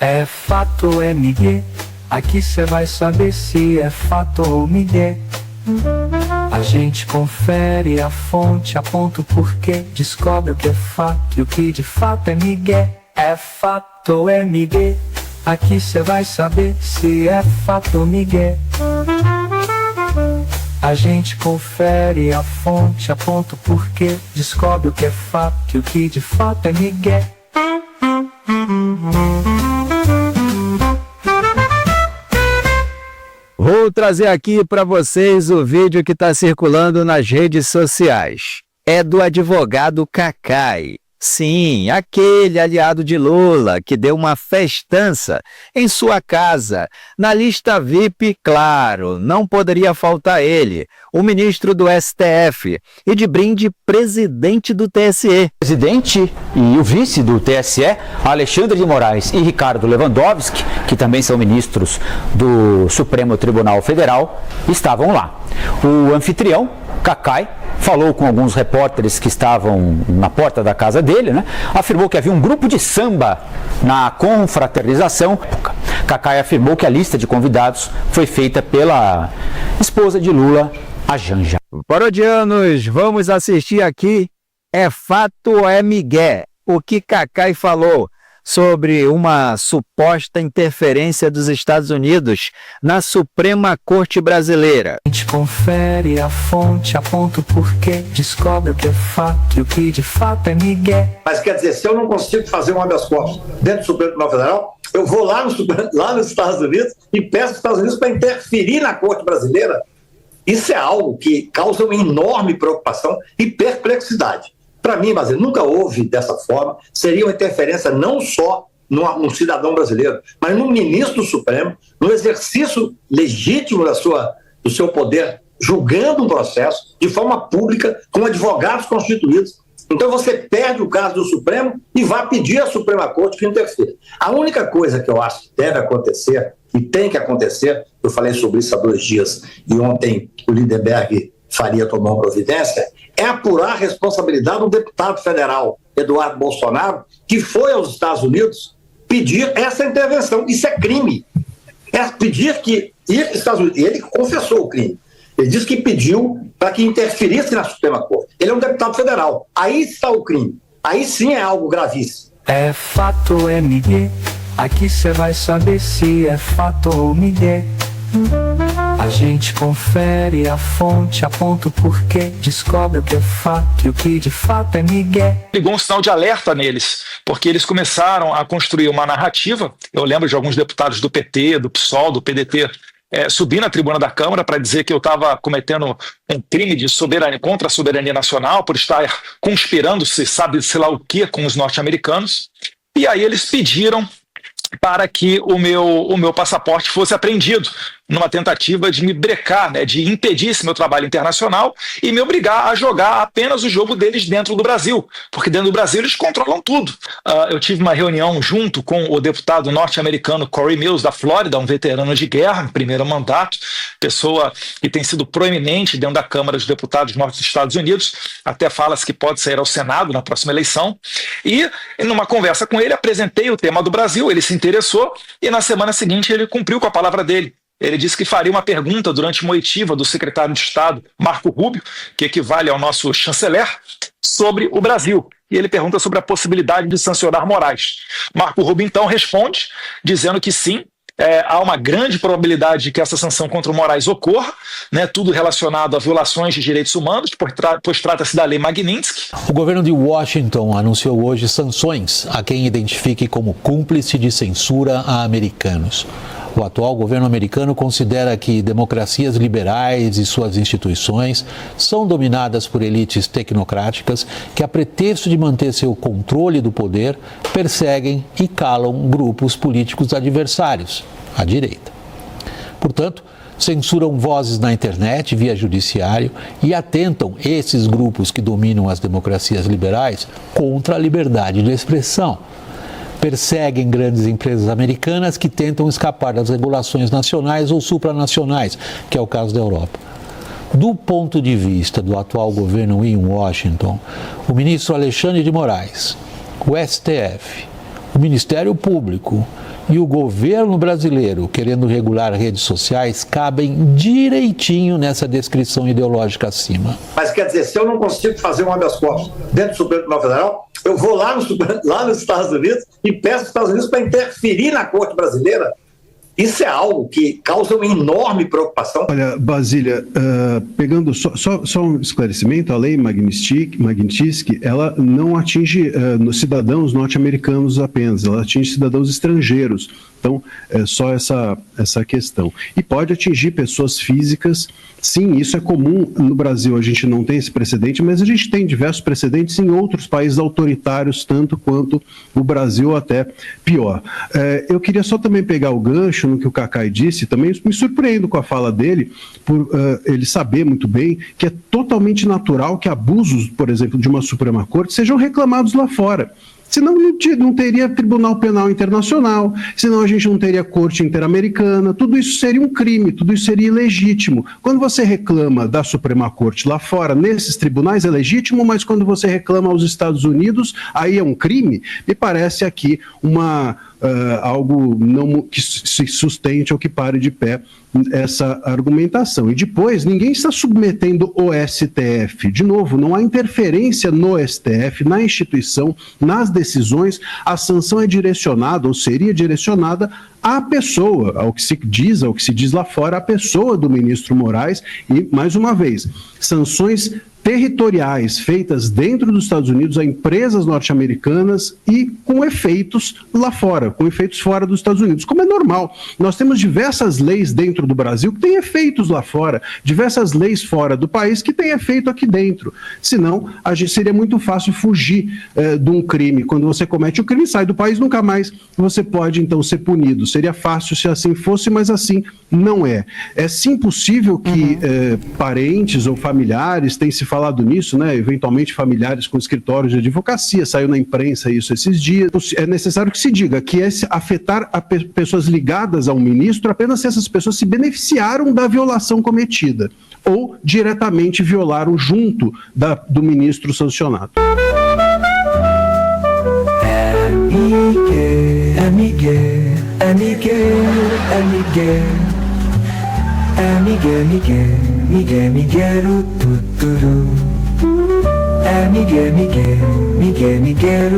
É fato, é migué. Aqui cê vai saber se é fato ou migué. A gente confere a fonte, aponta o porquê, descobre o que é fato e o que de fato é migué. É fato ou é migué? Aqui cê vai saber se é fato ou migué. A gente confere a fonte, aponta o porquê, descobre o que é fato e o que de fato é migué. Vou trazer aqui para vocês o vídeo que está circulando nas redes sociais. É do advogado Cacai. Sim, aquele aliado de Lula que deu uma festança em sua casa. Na lista VIP, claro, não poderia faltar ele, o ministro do STF, e de brinde, presidente do TSE. O presidente e o vice do TSE, Alexandre de Moraes e Ricardo Lewandowski, que também são ministros do Supremo Tribunal Federal, estavam lá. O anfitrião, Cacai, falou com alguns repórteres que estavam na porta da casa dele, afirmou que havia um grupo de samba na confraternização. Cacai afirmou que a lista de convidados foi feita pela esposa de Lula, a Janja. Parodianos, vamos assistir aqui. É fato ou é migué? O que Cacai falou sobre uma suposta interferência dos Estados Unidos na Suprema Corte Brasileira. A gente confere a fonte, aponta o porquê, descobre o que é fato e o que de fato é migué. Mas quer dizer, se eu não consigo fazer um habeas corpus dentro do Supremo Tribunal Federal, eu vou lá nos Estados Unidos e peço aos Estados Unidos para interferir na Corte Brasileira. Isso é algo que causa uma enorme preocupação e perplexidade. Para mim, mas nunca houve dessa forma. Seria uma interferência não só num cidadão brasileiro, mas no ministro do Supremo, no exercício legítimo do seu poder, julgando um processo de forma pública, com advogados constituídos. Então você perde o caso do Supremo e vai pedir à Suprema Corte que interfira. A única coisa que eu acho que deve acontecer, e tem que acontecer, eu falei sobre isso há 2 dias, e ontem o Lindenberg Faria tomou uma providência, é apurar a responsabilidade do deputado federal Eduardo Bolsonaro, que foi aos Estados Unidos pedir essa intervenção. Isso é crime. É pedir que... ele confessou o crime. Ele disse que pediu para que interferisse na Suprema Corte. Ele é um deputado federal. Aí está o crime. Aí sim é algo gravíssimo. É fato ou é migué? Aqui cê vai saber se é fato ou migué. A gente confere a fonte, aponta o porquê, descobre o que é fato e o que de fato é migué. Ligou um sinal de alerta neles, porque eles começaram a construir uma narrativa. Eu lembro de alguns deputados do PT, do PSOL, do PDT, subir na tribuna da Câmara para dizer que eu estava cometendo um crime de soberania, contra a soberania nacional, por estar conspirando, se sabe, sei lá o que, com os norte-americanos. E aí eles pediram para que o meu passaporte fosse apreendido, numa tentativa de me brecar, de impedir esse meu trabalho internacional e me obrigar a jogar apenas o jogo deles dentro do Brasil, porque dentro do Brasil eles controlam tudo. Eu tive uma reunião junto com o deputado norte-americano Corey Mills, da Flórida, um veterano de guerra, primeiro mandato, pessoa que tem sido proeminente dentro da Câmara dos Deputados norte dos Estados Unidos, até fala-se que pode sair ao Senado na próxima eleição, e numa conversa com ele apresentei o tema do Brasil, ele se interessou e na semana seguinte ele cumpriu com a palavra dele. Ele disse que faria uma pergunta durante uma oitiva do secretário de Estado, Marco Rubio, que equivale ao nosso chanceler, sobre o Brasil. E ele pergunta sobre a possibilidade de sancionar Moraes. Marco Rubio, então, responde, dizendo que sim, há uma grande probabilidade de que essa sanção contra o Moraes ocorra, tudo relacionado a violações de direitos humanos, pois trata-se da lei Magnitsky. O governo de Washington anunciou hoje sanções a quem identifique como cúmplice de censura a americanos. O atual governo americano considera que democracias liberais e suas instituições são dominadas por elites tecnocráticas que, a pretexto de manter seu controle do poder, perseguem e calam grupos políticos adversários, à direita. Portanto, censuram vozes na internet via judiciário e atentam esses grupos que dominam as democracias liberais contra a liberdade de expressão. Perseguem grandes empresas americanas que tentam escapar das regulações nacionais ou supranacionais, que é o caso da Europa. Do ponto de vista do atual governo em Washington, o ministro Alexandre de Moraes, o STF, o Ministério Público e o governo brasileiro querendo regular redes sociais cabem direitinho nessa descrição ideológica acima. Mas quer dizer, se eu não consigo fazer um habeas corpus dentro do Supremo Tribunal Federal, eu vou lá nos Estados Unidos e peço aos Estados Unidos para interferir na Corte brasileira. Isso é algo que causa uma enorme preocupação. Olha, Basília, pegando só um esclarecimento, a lei Magnitsky, ela não atinge cidadãos norte-americanos apenas, ela atinge cidadãos estrangeiros. Então, é só essa questão. E pode atingir pessoas físicas, sim, isso é comum no Brasil, a gente não tem esse precedente, mas a gente tem diversos precedentes em outros países autoritários, tanto quanto o Brasil, até pior. Eu queria só também pegar o gancho no que o Cacai disse, também me surpreendo com a fala dele, por ele saber muito bem que é totalmente natural que abusos, por exemplo, de uma Suprema Corte sejam reclamados lá fora. Senão não teria Tribunal Penal Internacional, senão a gente não teria Corte Interamericana, tudo isso seria um crime, tudo isso seria ilegítimo. Quando você reclama da Suprema Corte lá fora, nesses tribunais é legítimo, mas quando você reclama aos Estados Unidos, aí é um crime? Me parece aqui algo não que se sustente ou que pare de pé essa argumentação. E depois, ninguém está submetendo o STF. De novo, não há interferência no STF, na instituição, nas decisões. A sanção é direcionada, ou seria direcionada, à pessoa, ao que se diz lá fora, à pessoa do ministro Moraes. E, mais uma vez, sanções territoriais feitas dentro dos Estados Unidos a empresas norte-americanas e com efeitos lá fora, com efeitos fora dos Estados Unidos, como é normal. Nós temos diversas leis dentro do Brasil que têm efeitos lá fora, diversas leis fora do país que têm efeito aqui dentro. Senão, seria muito fácil fugir de um crime. Quando você comete o crime, sai do país, nunca mais você pode, então, ser punido. Seria fácil se assim fosse, mas assim não é. É sim possível que parentes ou familiares tenham se falado nisso, né? Eventualmente familiares com escritórios de advocacia, saiu na imprensa isso esses dias. É necessário que se diga que afetar pessoas ligadas a um ministro apenas se essas pessoas se beneficiaram da violação cometida ou diretamente violaram junto do ministro sancionado. Miguel,